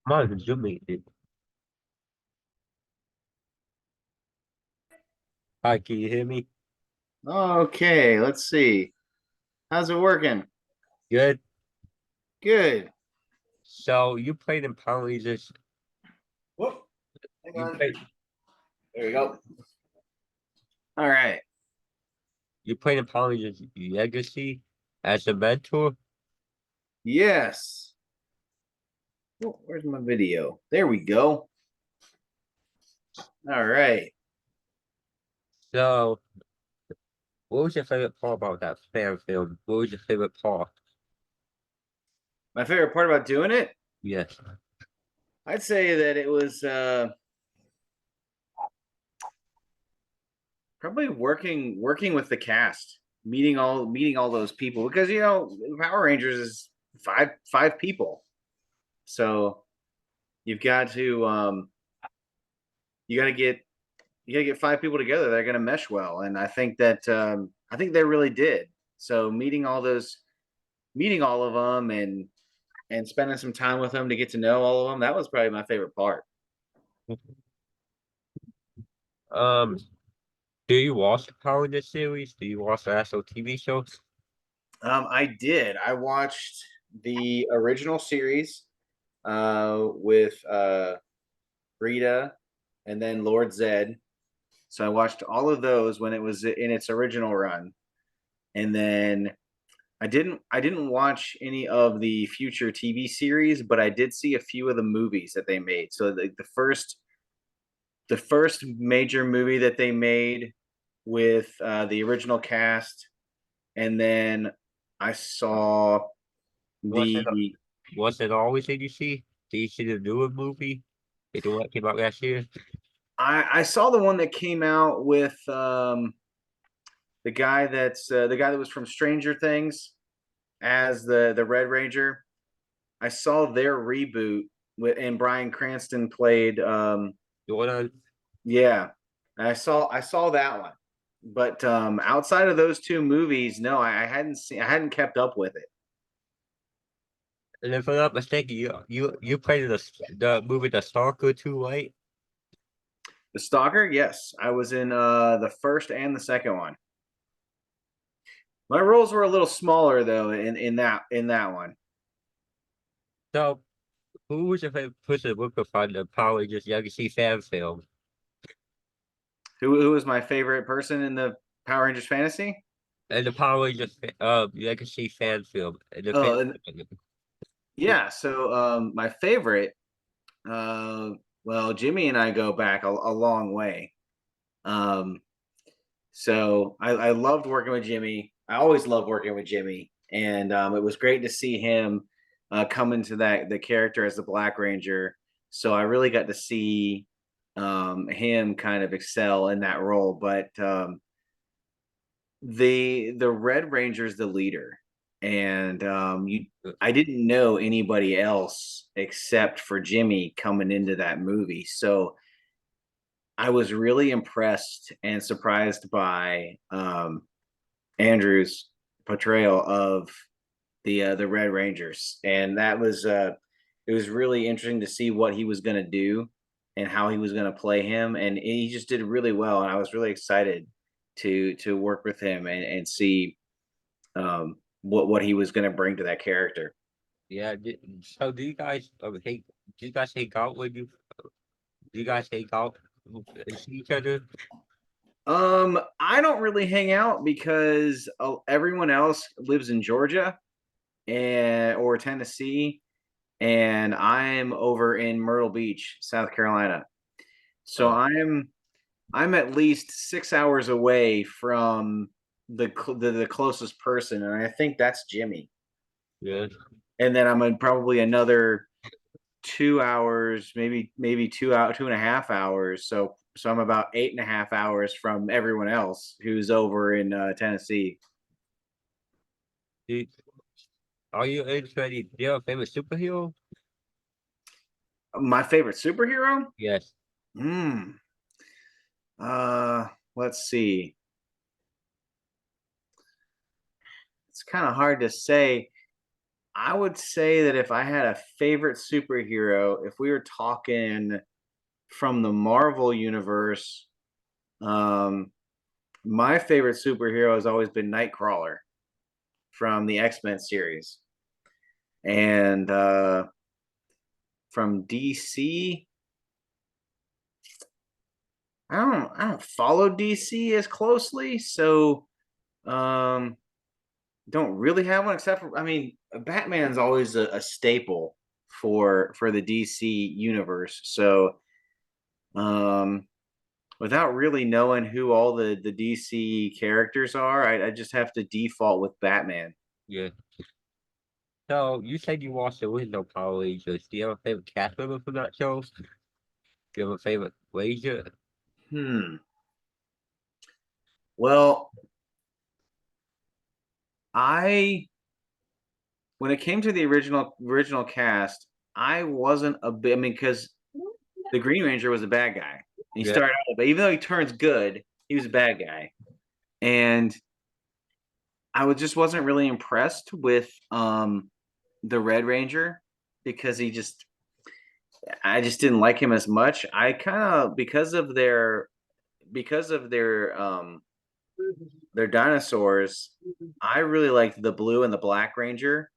Come on, zoom it. Hi, can you hear me? Okay, let's see. How's it working? Good. Good. So you played in Power Rangers. Whoop, hang You on. played. There we go. All right. You played in Power Rangers Legacy as a mentor. Yes. Oh, where's my video? There we go. All right. So, what was your favorite part about that fan film? What was your favorite part? My favorite part about doing it, Yes. I'd say that it was probably working with the cast, meeting all those people because Power Rangers is five people. So you've got to you got to get you got to get five people together that are going to mesh well, and I think they really did. So meeting all of them and spending some time with them to get to know all of them, that was probably my favorite part. Um, do you watch the Power Rangers series? Do you watch the actual TV shows? I did. I watched the original series with Rita and then Lord Zed. So I watched all of those when it was in its original run, and then I didn't watch any of the future TV series, but I did see a few of the movies that they made. So the first major movie that they made with the original cast, and then I saw Was it the was it always in you see? Did you see the newer movie? The one that came out last year? I saw the one that came out with the guy that was from Stranger Things as the Red Ranger. I saw their reboot and Bryan Cranston played The one on yeah, I saw that one, but outside of those two movies, no, I hadn't kept up with it. And if I'm not mistaken, you played in the movie The Stalker too, right? The Stalker, yes, I was in the first and the second one. My roles were a little smaller though in that one. So who was your favorite person working on the Power Rangers Legacy fan film? Who was my favorite person in the Power Rangers fantasy? And the Power Rangers Legacy fan film. And the fan Oh, yeah. So my favorite, uh, well, Jimmy and I go back a long way. Um, So I loved working with Jimmy. I always loved working with Jimmy, and it was great to see him come into the character as the Black Ranger. So I really got to see him kind of excel in that role. But the Red Ranger's the leader, and I didn't know anybody else except for Jimmy coming into that movie. So I was really impressed and surprised by Andrew's portrayal of the Red Rangers, and that was it was really interesting to see what he was going to do and how he was going to play him, and he just did really well, and I was really excited to work with him and see what he was going to bring to that character. Yeah. So do you guys hate? Do you guys hang out when you? Do you guys hang out and see each other? I don't really hang out because everyone else lives in Georgia and or Tennessee, and I'm over in Myrtle Beach, South Carolina. So Oh, I'm at least 6 hours away from the closest person, and I think that's Jimmy. yeah. And then I'm in probably another 2 hours, maybe 2 and a half hours. So I'm about 8.5 hours from everyone else who's over in Tennessee. Do, are you into any? Do you have a favorite superhero? My favorite superhero? Yes. Hmm. Let's see. It's kind of hard to say. I would say that if I had a favorite superhero, if we were talking from the Marvel universe, um, my favorite superhero has always been Nightcrawler from the X-Men series. And from DC, I don't follow DC as closely, so um don't really have one except for, I mean, Batman's always a staple for the DC universe. So um without really knowing who all the DC characters are, I just have to default with Batman. Yeah. So you said you watched the original Power Rangers. Do you have a favorite cast member from that show? Do you have a favorite Ranger? Hmm. Well, I when it came to the original cast, I wasn't a bit. I mean, because the Green Ranger was a bad guy, and he Yeah. started out, but even though he turns good, he was a bad guy, and just wasn't really impressed with the Red Ranger because I just didn't like him as much. I kind of because of their dinosaurs, I really liked the blue and the black ranger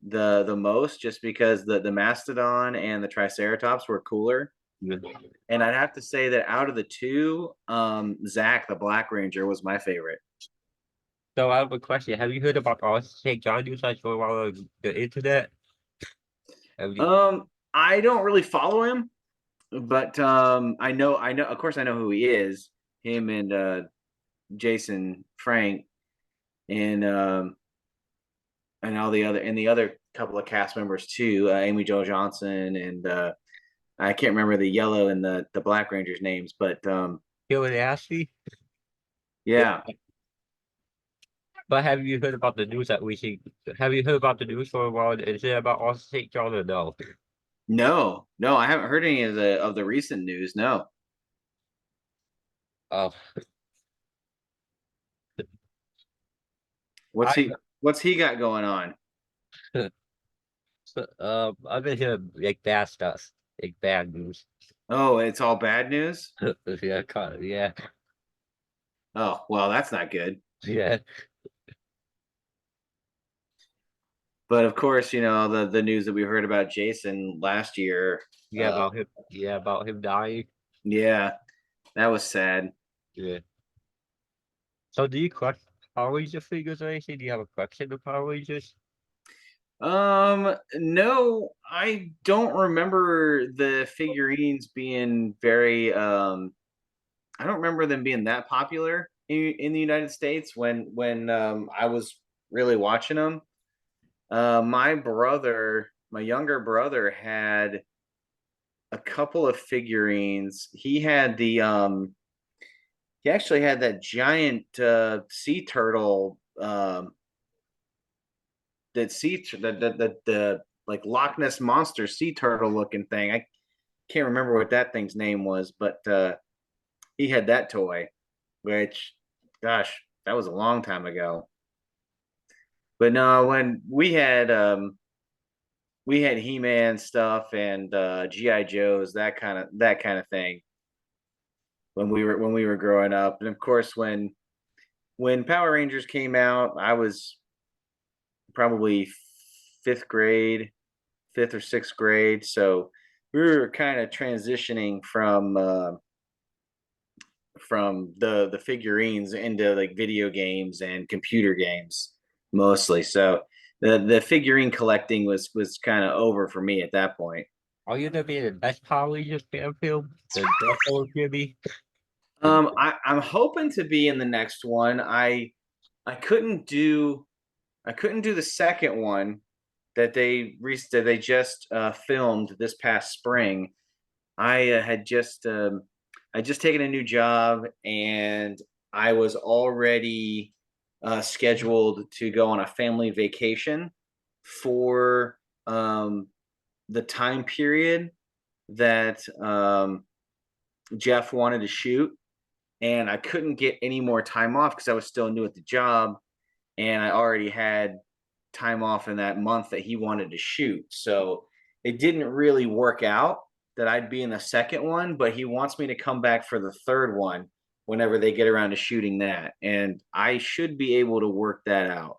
the most, just because the mastodon and the triceratops were cooler. Yeah. And I'd have to say that out of the two, Zach the Black Ranger was my favorite. So I have a question. Have you heard about all St. John news I saw on the internet? Have you, I don't really follow him, but I know of course I know who he is. Him and Jason Frank and all the other couple of cast members too, Amy Jo Johnson and I can't remember the yellow and the Black Rangers names, but Bill and Ashley? Yeah. yeah. But have you heard about the news that we see? Have you heard about the news for a while? Is it about all St. John or no? No, no, I haven't heard any of the recent news. No. Uh, What's I he got going on? I've been hearing like bad stuff, like bad news. Oh, it's all bad news? Yeah, kind of, yeah, Oh, well, that's not good. yeah, But of course, the news that we heard about Jason last year. yeah about him. Yeah, about him dying. Yeah, that was sad. Yeah. So do you collect Power Ranger figures or anything? Do you have a collection of Power Rangers? No, I don't remember the figurines being very I don't remember them being that popular in the United States when I was really watching them. My younger brother had a couple of figurines. He actually had that giant sea turtle the like Loch Ness monster sea turtle looking thing. I can't remember what that thing's name was, but he had that toy, which, gosh, that was a long time ago. But no, when we had He-Man stuff and GI Joes, that kind of thing when we were growing up, and of course when Power Rangers came out, I was probably fifth grade, fifth or sixth grade, so we were kind of transitioning from the figurines into like video games and computer games mostly. So the figurine collecting was kind of over for me at that point. Are you gonna be in the best Power Rangers fan film? The Death of Jimmy? I'm hoping to be in the next one. I couldn't do I couldn't do the second one that they just filmed this past spring. I had I just taken a new job, and I was already scheduled to go on a family vacation for the time period that Jeff wanted to shoot, and I couldn't get any more time off because I was still new at the job, and I already had time off in that month that he wanted to shoot. So it didn't really work out that I'd be in the second one, but he wants me to come back for the third one whenever they get around to shooting that. And I should be able to work that out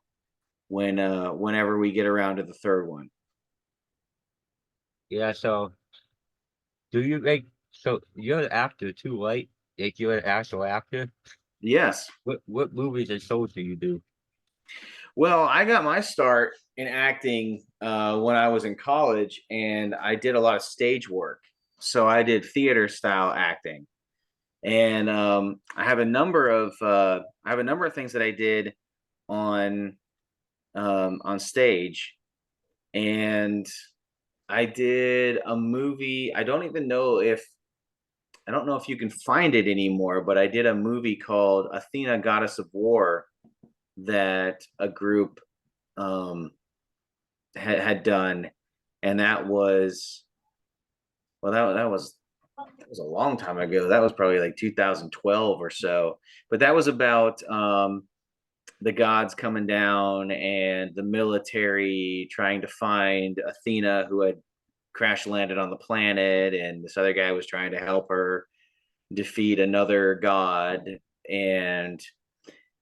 whenever we get around to the third one. Yeah, so do you like so you're an actor too, right? Like you're an actual actor? Yes. What movies and shows do you do? Well, I got my start in acting when I was in college, and I did a lot of stage work. So I did theater style acting, and I have a number of things that I did on on stage, and I did a movie. I don't know if you can find it anymore, but I did a movie called Athena, Goddess of War that a group um, had done, and that was well, that was a long time ago. That was probably like 2012 or so. But that was about the gods coming down and the military trying to find Athena, who had crash landed on the planet, and this other guy was trying to help her defeat another god. And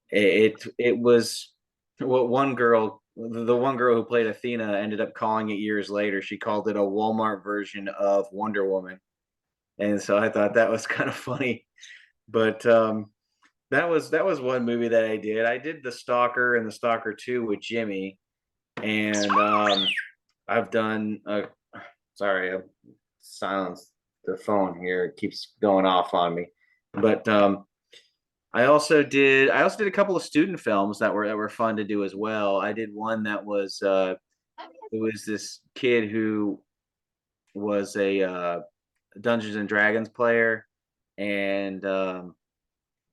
it was what one girl the one girl who played Athena ended up calling it years later. She called it a Walmart version of Wonder Woman. And so I thought that was kind of funny. But that was one movie that I did. I did The Stalker and The Stalker 2 with Jimmy. And I've done sorry, I silenced the phone here. It keeps going off on me. But I also did a couple of student films that were fun to do as well. I did one that was it was this kid who was a Dungeons and Dragons player, and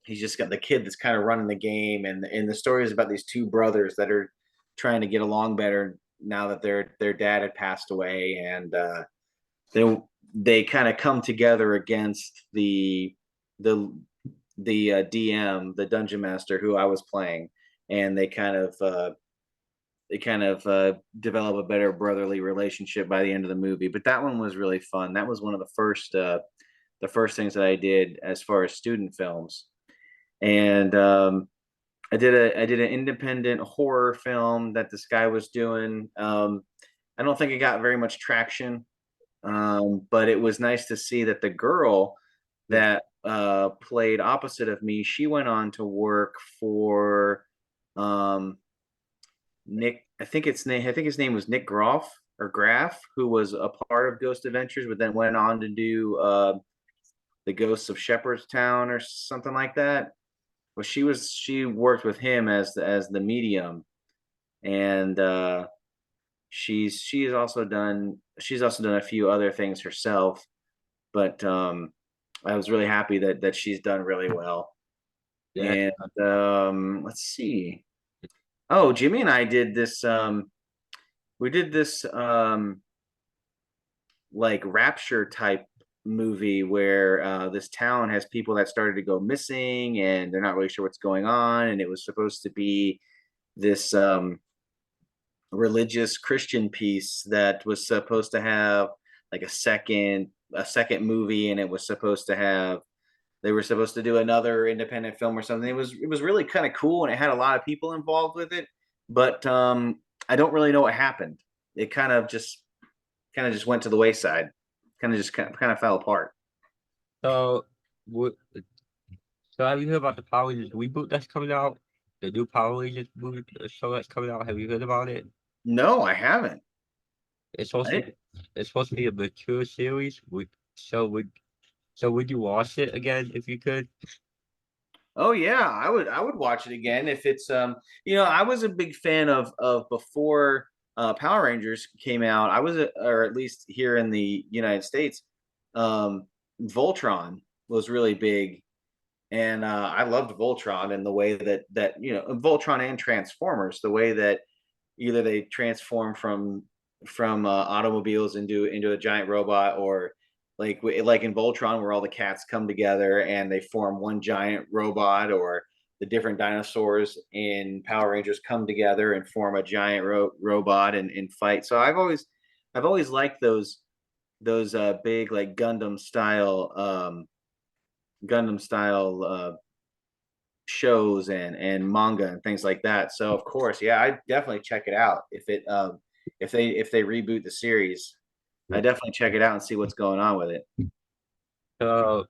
he's just got the kid that's kind of running the game, and the story is about these two brothers that are trying to get along better now that their dad had passed away, and they they kind of come together against the DM, the dungeon master who I was playing, and they kind of develop a better brotherly relationship by the end of the movie. But that one was really fun. That was one of the first things that I did as far as student films. And I did an independent horror film that this guy was doing. I don't think it got very much traction, but it was nice to see that the girl Yeah. that played opposite of me, she went on to work for um, Nick. I think his name was Nick Groff or Graff, who was a part of Ghost Adventures, but then went on to do the Ghosts of Shepherdstown or something like that. Well, she worked with him as the medium, and she's also done a few other things herself. But I was really happy that she's done really well. Yeah. And let's see. Oh, Jimmy and I did this. We did this like rapture type movie where this town has people that started to go missing and they're not really sure what's going on. And it was supposed to be this religious Christian piece that was supposed to have like a second movie, and it was supposed to have they were supposed to do another independent film or something. It was really kind of cool, and it had a lot of people involved with it. But I don't really know what happened. It kind of just went to the wayside. Kind of fell apart. So what so have you heard about the Power Rangers reboot that's coming out? The new Power Rangers movie show that's coming out. Have you heard about it? No, I haven't. It's I supposed to didn't. be it's supposed to be a mature series. So would you watch it again if you could? Oh yeah, I would watch it again if it's I was a big fan of before Power Rangers came out. Or at least here in the United States, um Voltron was really big, and I loved Voltron and the way that Voltron and Transformers, the way that either they transform from automobiles into a giant robot, or like in Voltron where all the cats come together and they form one giant robot, or the different dinosaurs in Power Rangers come together and form a giant robot and fight. So I've always liked those big like Gundam style shows and manga and things like that. So of course, yeah, I definitely check it out if they reboot the series. I definitely check it out and see what's going on with it. So,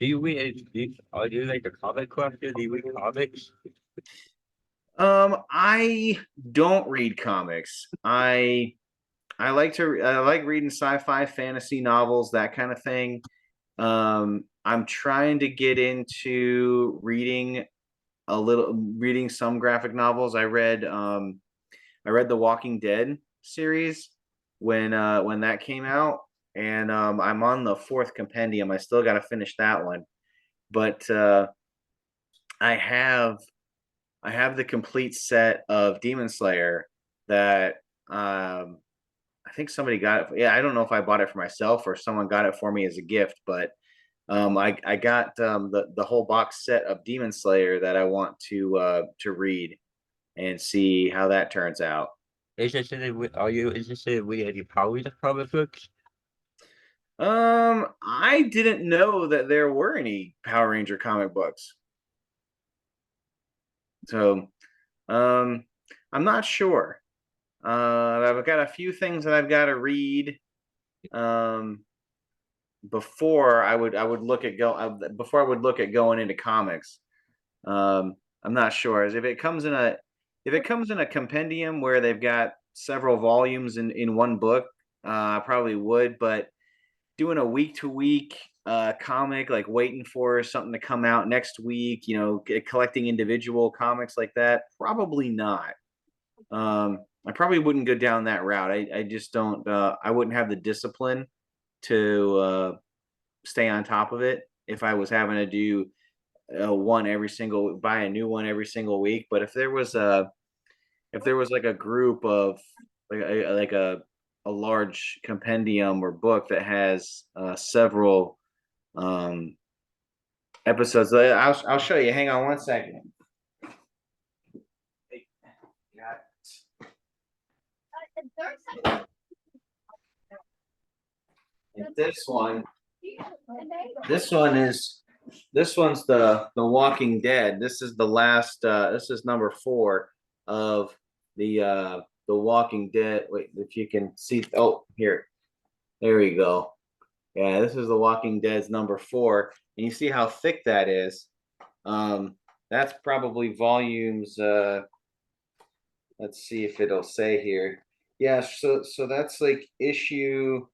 are you like a comic collector? Do you read comics? I don't read comics. I like reading sci-fi, fantasy novels, that kind of thing. I'm trying to get into reading some graphic novels. I read the Walking Dead series when that came out, and I'm on the fourth compendium. I still got to finish that one, but I have I have the complete set of Demon Slayer that I think somebody got it. Yeah, I don't know if I bought it for myself or someone got it for me as a gift, but I got the whole box set of Demon Slayer that I want to read and see how that turns out. Are you interested in reading any Power Rangers comic books? I didn't know that there were any Power Ranger comic books, so um, I'm not sure. I've got a few things that I've got to read um, before I would look at before I would look at going into comics. I'm not sure as if it comes in a compendium where they've got several volumes in one book. I probably would, but doing a week to week comic, like waiting for something to come out next week, collecting individual comics like that, probably not. I probably wouldn't go down that route. I just don't. I wouldn't have the discipline to stay on top of it if I was having to do buy a new one every single week. But if there was like a group of like a large compendium or book that has several episodes, I'll show you. Hang on one second. This one, this one's the Walking Dead. This is the last. This is number 4 of the Walking Dead. Wait, if you can see. Oh, here, there we go. Yeah, this is the Walking Dead's number 4, and you see how thick that is. That's probably volumes. Let's see if it'll say here. Yeah, so that's like issue.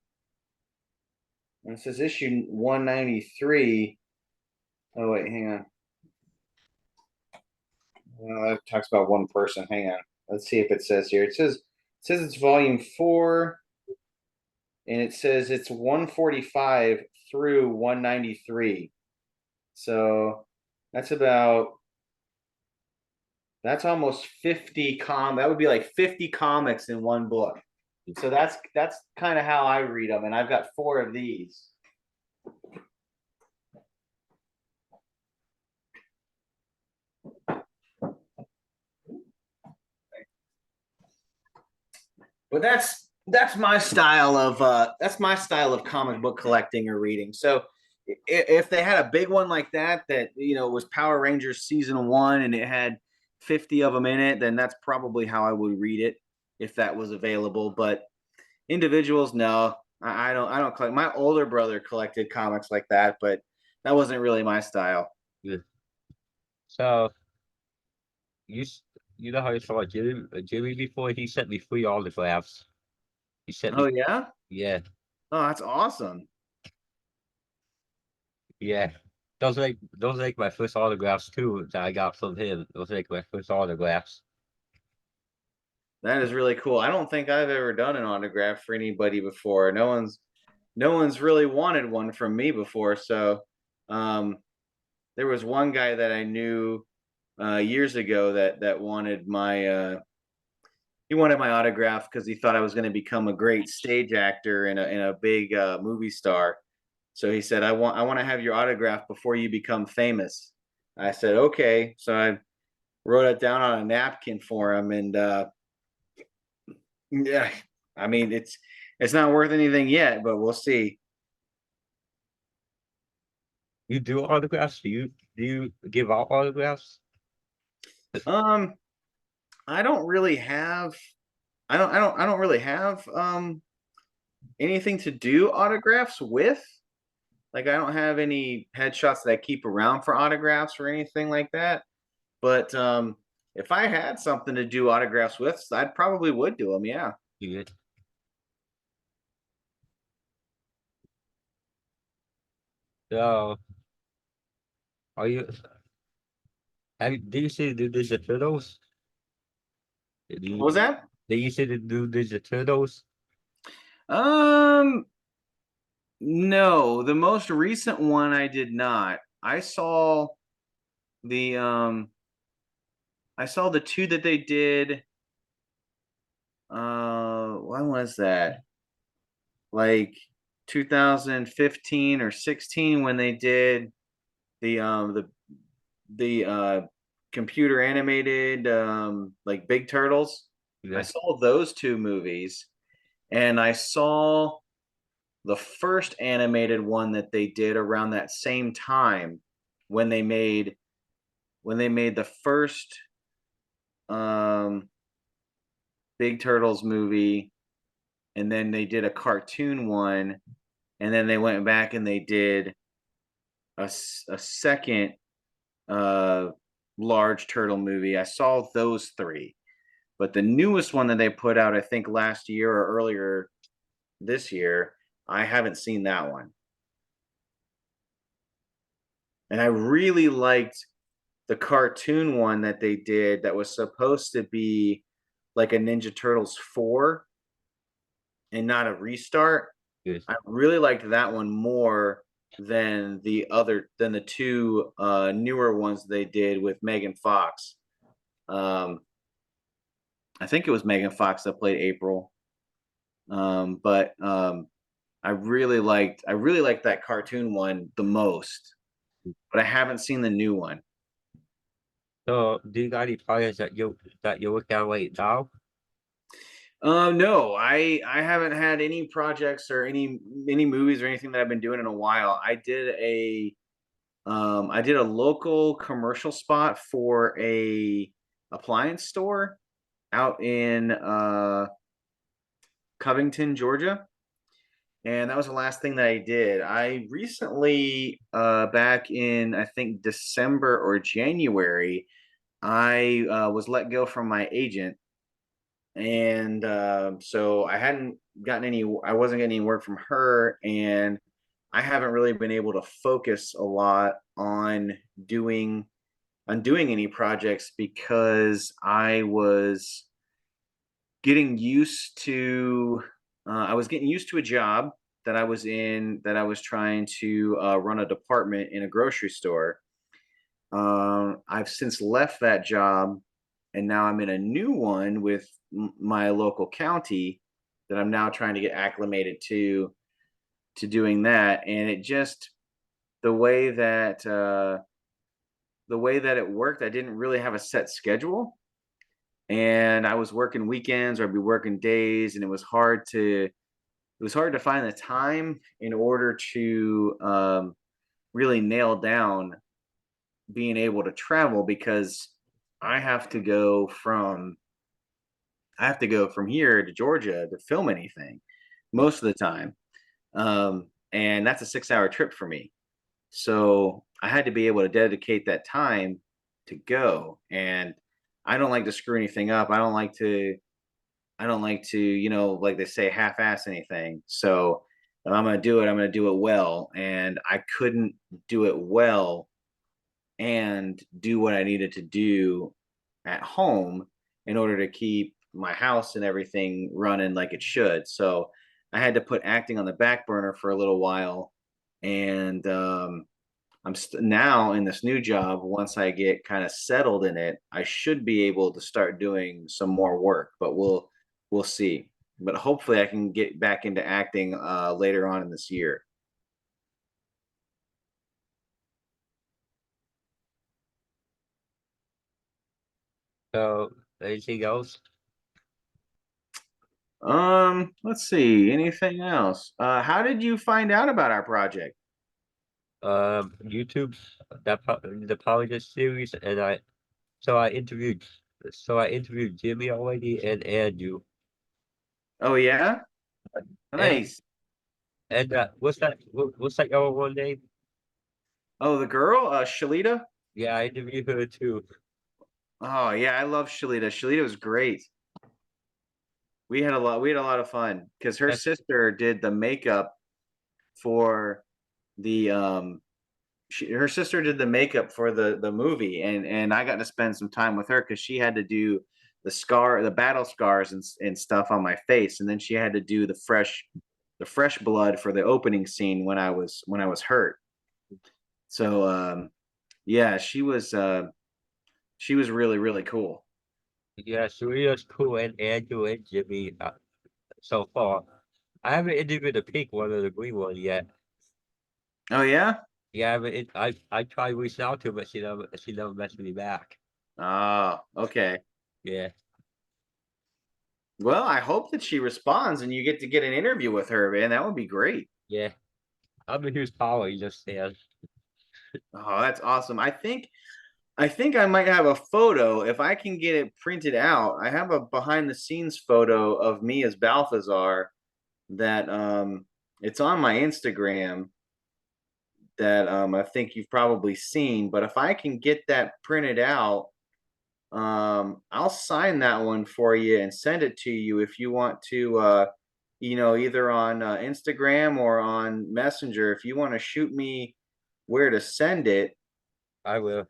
It says issue 193. Oh wait, hang on. Well, that talks about one person. Hang on. Let's see if it says here. It says it's volume 4, and it says it's 145 through 193. So that's almost 50 that would be like 50 comics in one book. So that's kind of how I read them, and I've got 4 of these. But that's my style of comic book collecting or reading. So if they had a big one like that was Power Rangers season 1 and it had 50 of them in it, then that's probably how I would read it if that was available. But individuals, no, I don't collect. My older brother collected comics like that, but that wasn't really my style. Yeah. So you you know how I saw Jimmy before? He sent me 3 autographs. He sent Oh me yeah. yeah Oh, that's awesome. yeah. Those are like my first autographs too that I got from him. Those are like my first autographs. That is really cool. I don't think I've ever done an autograph for anybody before. No one's really wanted one from me before. So um, there was one guy that I knew years ago that wanted he wanted my autograph because he thought I was going to become a great stage actor and a big movie star. So he said, I want to have your autograph before you become famous. I said, okay. So I wrote it down on a napkin for him, and yeah, I mean it's not worth anything yet, but we'll see. You do autographs? Do you give out autographs? Um, I don't really have I don't really have anything to do autographs with. Like I don't have any headshots that I keep around for autographs or anything like that. But if I had something to do autographs with, I probably would do them. Yeah. You so are you? Did you say do Ninja Turtles? Did What was you? that? Did you say to do Ninja Turtles? Um, no, the most recent one I did not. The um I saw the two that they did. When was that? Like 2015 or 16 when they did the computer animated like Big Turtles. I Yeah, saw those two movies, and I saw the first animated one that they did around that same time when they made the first um Big Turtles movie, and then they did a cartoon one, and then they went back and they did a second uh large turtle movie. I saw those three. But the newest one that they put out, I think last year or earlier this year, I haven't seen that one. And I really liked the cartoon one that they did that was supposed to be like a Ninja Turtles 4 and not a restart. good. I really liked that one more than the two newer ones they did with Megan Fox. Um, I think it was Megan Fox that played April. But I really liked that cartoon one the most, but I haven't seen the new one. So do you got any projects that you look at right now? No, I haven't had any projects or any movies or anything that I've been doing in a while. I did a local commercial spot for a appliance store out in Covington, Georgia. And that was the last thing that I did. I recently, back in I think December or January, I was let go from my agent, and so I hadn't gotten any. I wasn't getting any work from her, and I haven't really been able to focus a lot doing doing any projects because I was getting used to. I was getting used to a job that I was in that I was trying to run a department in a grocery store. I've since left that job, and now I'm in a new one with my local county that I'm now trying to get acclimated to doing that. And it just the way that it worked, I didn't really have a set schedule, and I was working weekends or I'd be working days, and it was hard to find the time in order to really nail down being able to travel because I have to go from here to Georgia to film anything most of the time. And that's a 6 hour trip for me. So I had to be able to dedicate that time to go. And I don't like to screw anything up. I don't like to, like they say, half ass anything. So if I'm going to do it, I'm going to do it well. And I couldn't do it well and do what I needed to do at home in order to keep my house and everything running like it should. So I had to put acting on the back burner for a little while. And now in this new job. Once I get kind of settled in it, I should be able to start doing some more work, but we'll see. But hopefully, I can get back into acting later on in this year. So, anything else? Let's see. Anything else? How did you find out about our project? YouTube, the Polygist series, and I interviewed, I interviewed Jimmy already and Andrew, Oh yeah, and nice. what's that other one name? Oh, the girl, Shalita. Yeah, I interviewed her too. Oh yeah, I love Shalita. Shalita was great. We had a lot of fun because her That's sister did the makeup for the her sister did the makeup for the movie, and I got to spend some time with her because she had to do the battle scars and stuff on my face, and then she had to do the fresh blood for the opening scene when I was hurt. So yeah, she was really really cool. yeah, Serena's cool, and Andrew and Jimmy so far. I haven't interviewed the pink one or the green one yet. Oh yeah. Yeah, I tried reaching out to her, but she never messaged me back. Oh, okay. Yeah, Well, I hope that she responds and you get an interview with her, man. That would be great. yeah. I'm a huge Power Rangers fan. Oh, that's awesome. I think I might have a photo if I can get it printed out. I have a behind the scenes photo of me as Balthazar that it's on my Instagram that I think you've probably seen, but if I can get that printed out, I'll sign that one for you and send it to you if you want to either on Instagram or on Messenger. If you want to shoot me where to send it, I will.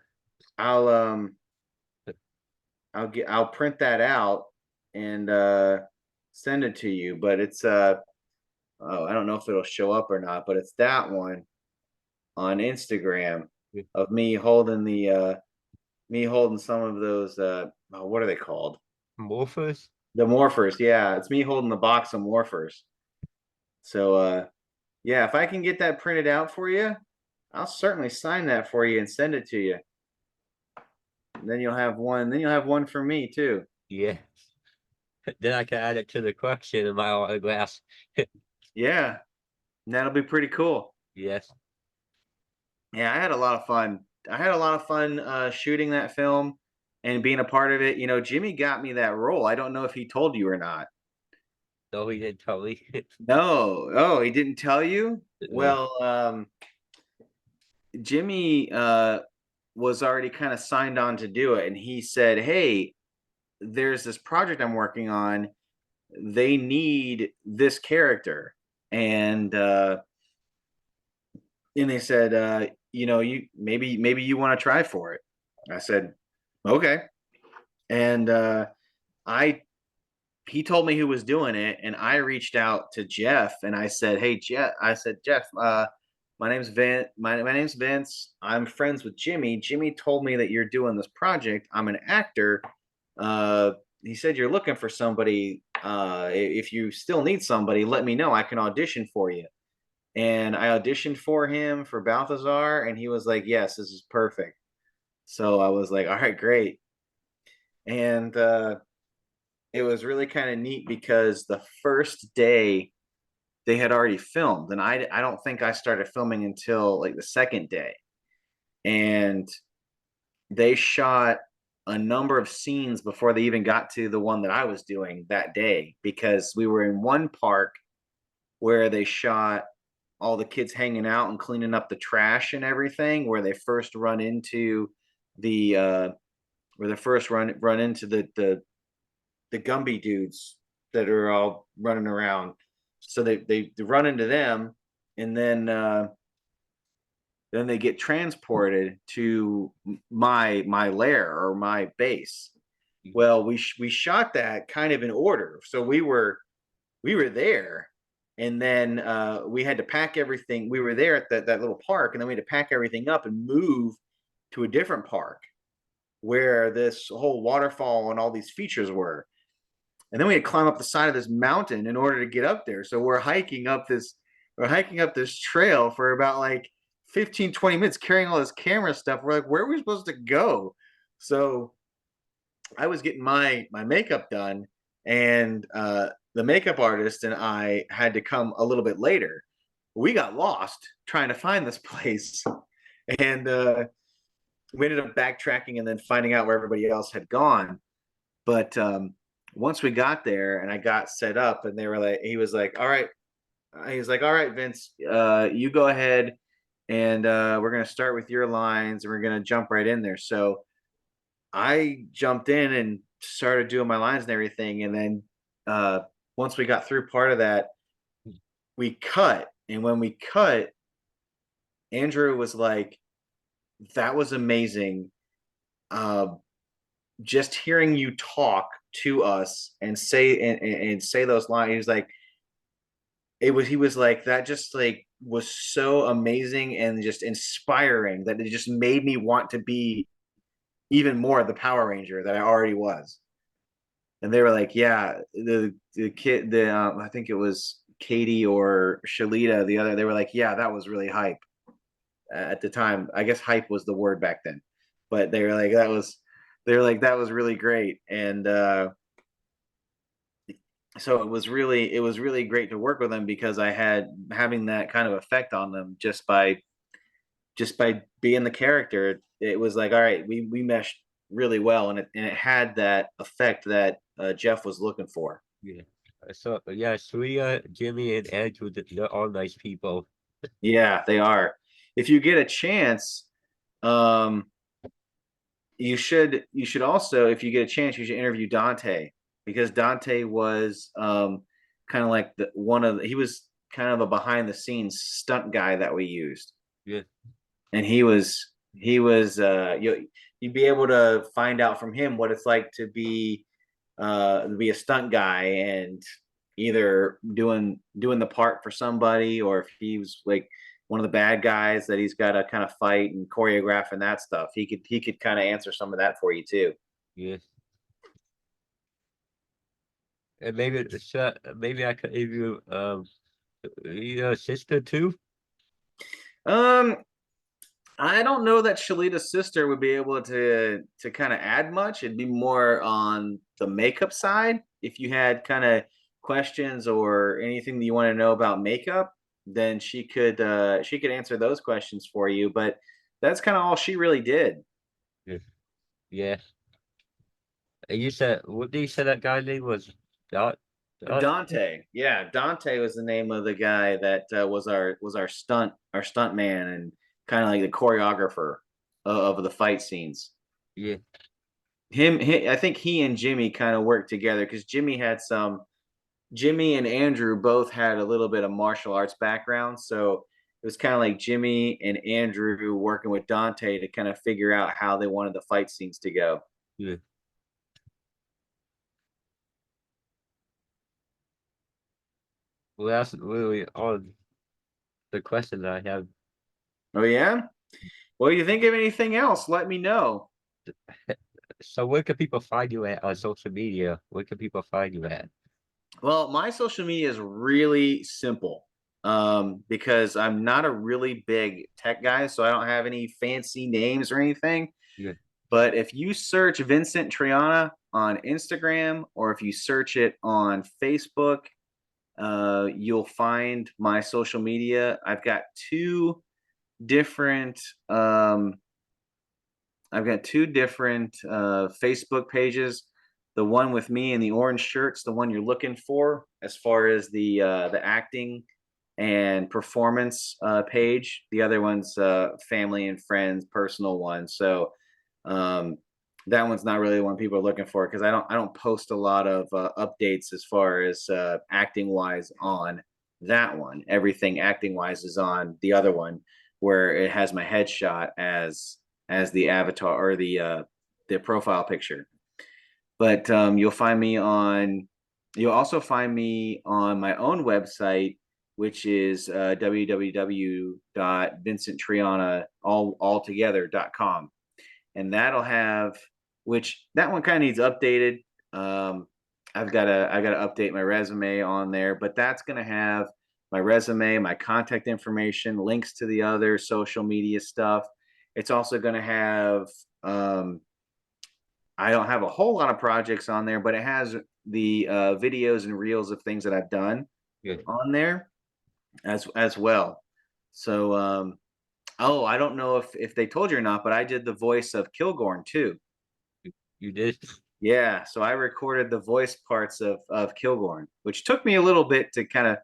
I'll I'll print that out and send it to you. But it's oh, I don't know if it'll show up or not, but it's that one on Instagram of me holding some of those oh, what are they called? Morphers? The morphers. Yeah, it's me holding the box of morphers. So yeah, if I can get that printed out for you, I'll certainly sign that for you and send it to you. And then you'll have one. Then you'll have one for me too. Yeah. Then I can add it to the collection in my autographs. Yeah, and that'll be pretty cool. Yes. Yeah, I had a lot of fun. I had a lot of fun shooting that film and being a part of it. Jimmy got me that role. I don't know if he told you or not. No, he didn't tell me. No, oh, he didn't tell you. No. Well, Jimmy was already kind of signed on to do it, and he said, "Hey, there's this project I'm working on. They need this character," and they said, you maybe you want to try for it. I said, okay, and I he told me who was doing it, and I reached out to Jeff and I said, hey Jeff, my name's my name's Vince. I'm friends with Jimmy. Jimmy told me that you're doing this project. I'm an actor. Uh, he said you're looking for somebody. If you still need somebody, let me know. I can audition for you. And I auditioned for him for Balthazar, and he was like, "Yes, this is perfect." So I was like, "All right, great." And it was really kind of neat because the first day they had already filmed, and I don't think I started filming until like the second day, and they shot a number of scenes before they even got to the one that I was doing that day because we were in one park where they shot all the kids hanging out and cleaning up the trash and everything where they first run into the where they first run into the Gumby dudes that are all running around. So they run into them, and then they get transported to my lair or my base. Well, we shot that kind of in order. So we were there, and then we had to pack everything. We were there at that little park, and then we had to pack everything up and move to a different park where this whole waterfall and all these features were. And then we had to climb up the side of this mountain in order to get up there. So we're hiking up this trail for about like 15, 20 minutes carrying all this camera stuff. We're like, where are we supposed to go? So I was getting my makeup done, and the makeup artist and I had to come a little bit later. We got lost trying to find this place, and we ended up backtracking and then finding out where everybody else had gone. But once we got there and I got set up, and they were like, he was like, "All right," he's like, "All right, Vince, you go ahead, and we're gonna start with your lines, and we're gonna jump right in there." So I jumped in and started doing my lines and everything, and then uh, once we got through part of that, we cut, and when we cut, Andrew was like, "That was amazing." Uh, just hearing you talk to us and say those lines, he was like, he was like, that just like was so amazing and just inspiring that it just made me want to be even more the Power Ranger that I already was. And they were like, yeah, the kid, the I think it was Katie or Shalita, the other, they were like, yeah, that was really hype at the time. I guess hype was the word back then, but they were like, they were like, that was really great. And so it was really great to work with them because I had having that kind of effect on them just by being the character. It was like, all right, we meshed really well, and it had that effect that Jeff was looking for. Yeah. So yeah, Suya, Jimmy, and Andrew, they're all nice people. Yeah, they are. If you get a chance, um, you should also, if you get a chance, you should interview Dante, because Dante was kind of like he was kind of a behind the scenes stunt guy that we used, Yeah, and he was you'd be able to find out from him what it's like to be a stunt guy, and either doing the part for somebody, or if he was like one of the bad guys that he's got to kind of fight and choreograph and that stuff. He could kind of answer some of that for you too. yeah. And maybe I could give you your sister too. Um, I don't know that Shalita's sister would be able to kind of add much. It'd be more on the makeup side. If you had kind of questions or anything that you want to know about makeup, then she could answer those questions for you. But that's kind of all she really did. Yeah, yeah. And you said what did you say that guy name was? Dot Dot. Dante, yeah, Dante was the name of the guy that was our stunt man, and kind of like the choreographer of the fight scenes. Yeah, I think he and Jimmy kind of worked together because Jimmy and Andrew both had a little bit of martial arts background, so it was kind of like Jimmy and Andrew working with Dante to kind of figure out how they wanted the fight scenes to go. yeah. Well, that's really all the questions I have. Oh yeah. Well, you think of anything else? Let me know. So where can people find you at on social media? Where can people find you at? Well, my social media is really simple, because I'm not a really big tech guy, so I don't have any fancy names or anything. Yeah, But if you search Vincent Triana on Instagram, or if you search it on Facebook, you'll find my social media. Different um, I've got two different Facebook pages. The one with me in the orange shirt's the one you're looking for, as far as the acting and performance page. The other one's family and friends, personal one. So um, that one's not really the one people are looking for, because I don't post a lot of updates as far as acting wise on that one. Everything acting wise is on the other one, where it has my headshot as the avatar, or the profile picture. But you'll also find me on my own website, which is www.vincenttriana.com, and that'll have, which that one kind of needs updated. Um, I gotta update my resume on there, but that's gonna have my resume, my contact information, links to the other social media stuff. It's also gonna have I don't have a whole lot of projects on there, but it has the videos and reels of things that I've done Good. on there as well. So oh, I don't know if they told you or not, but I did the voice of Kilgorn too. You did? Yeah, so I recorded the voice parts of Kilgorn, which took me a little bit to kind of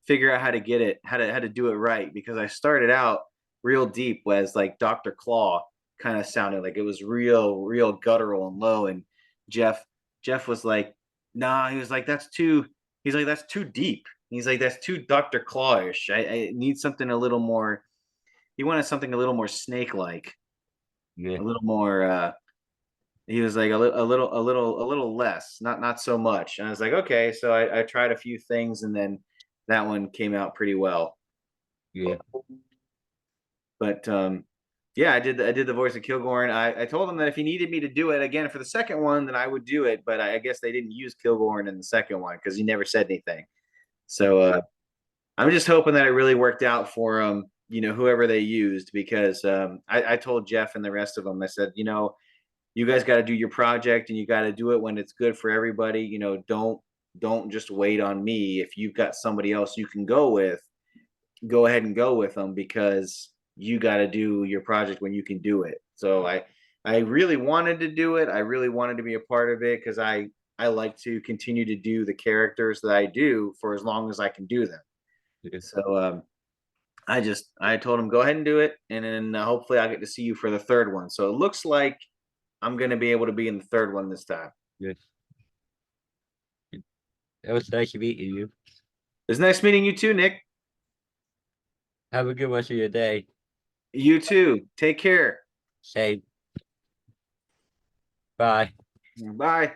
figure out how to get it, how to do it right, because I started out real deep as like Dr. Claw kind of sounded like it was real guttural and low. And Jeff Jeff was like, nah, he was like, he's like, that's too deep. He's like, that's too Dr. Clawish. I need something a little more. He wanted something a little more snake-like, Yeah. a little more he was like a little less, not so much. And I was like, okay. So I tried a few things, and then that one came out pretty well. Yeah. But yeah, I did the voice of Kilgorn. I told him that if he needed me to do it again for the second one, then I would do it. But I guess they didn't use Kilgorn in the second one because he never said anything. So I'm just hoping that it really worked out for him. Whoever they used, because I told Jeff and the rest of them, I said, you guys got to do your project, and you got to do it when it's good for everybody. Don't just wait on me. If you've got somebody else you can go with, go ahead and go with them, because you got to do your project when you can do it. So I really wanted to do it. I really wanted to be a part of it, because I like to continue to do the characters that I do for as long as I can do them. Yeah. So I told him, go ahead and do it, and then hopefully I'll get to see you for the third one. So it looks like I'm going to be able to be in the third one this time. Yes. It was nice meeting you. It's nice meeting you too, Nick. Have a good rest of your day. You too. Take care. Same. Bye. Bye.